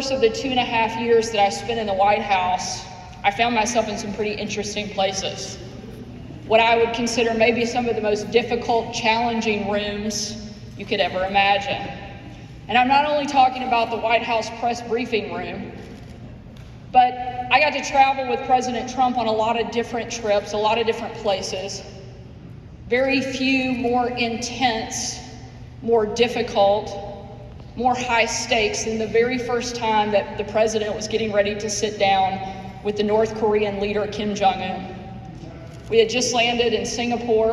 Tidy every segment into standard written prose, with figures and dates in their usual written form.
course of the 2.5 years that I spent in the White House, I found myself in some pretty interesting places. What I would consider maybe some of the most difficult, challenging rooms you could ever imagine. And I'm not only talking about the White House press briefing room, but I got to travel with President Trump on a lot of different trips, a lot of different places. Very few more intense, more difficult, more high stakes than the very first time that the president was getting ready to sit down with the North Korean leader Kim Jong-un. We had just landed in Singapore.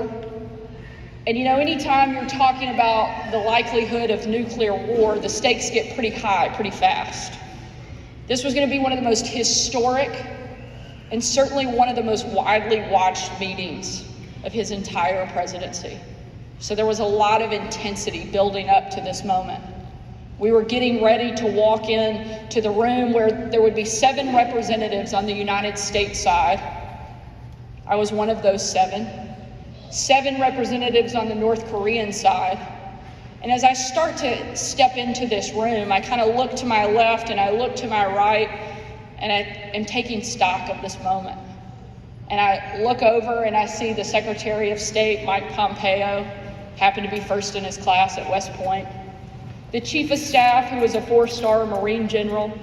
And anytime you're talking about the likelihood of nuclear war, the stakes get pretty high pretty fast. This was going to be one of the most historic and certainly one of the most widely watched meetings of his entire presidency. So there was a lot of intensity building up to this moment. We were getting ready to walk in to the room where there would be 7 representatives on the United States side. I was one of those 7. 7 representatives on the North Korean side. And as I start to step into this room, I kind of look to my left and I look to my right, and I am taking stock of this moment. And I look over and I see the Secretary of State, Mike Pompeo, happened to be first in his class at West Point. The Chief of Staff, who was a 4-star Marine General,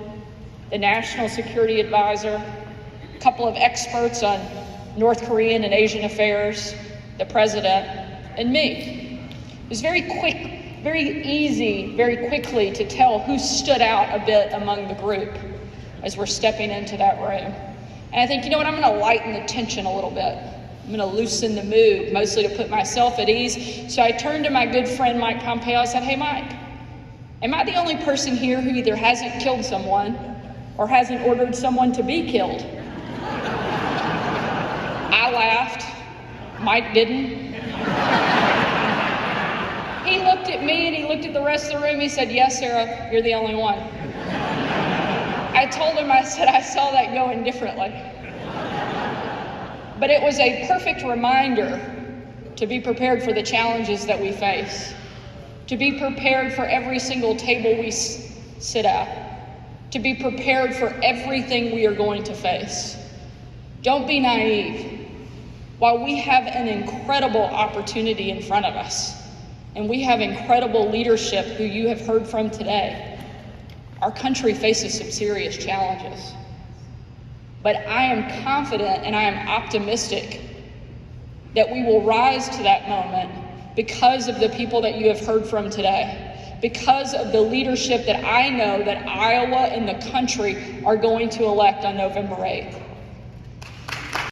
the National Security Advisor, a couple of experts on North Korean and Asian affairs, the President, and me. It was very quick, very easy, very quickly to tell who stood out a bit among the group as we're stepping into that room. And I think, I'm going to lighten the tension a little bit. I'm going to loosen the mood, mostly to put myself at ease. So I turned to my good friend, Mike Pompeo. I said, "Hey, Mike, am I the only person here who either hasn't killed someone or hasn't ordered someone to be killed?" I laughed. Mike didn't. He looked at me and he looked at the rest of the room. He said, "Yes, Sarah, you're the only one." I told him, I said, I saw that going differently. But it was a perfect reminder to be prepared for the challenges that we face, to be prepared for every single table we sit at, to be prepared for everything we are going to face. Don't be naive. While we have an incredible opportunity in front of us, and we have incredible leadership who you have heard from today, our country faces some serious challenges. But I am confident and I am optimistic that we will rise to that moment because of the people that you have heard from today, because of the leadership that I know that Iowa and the country are going to elect on November 8th.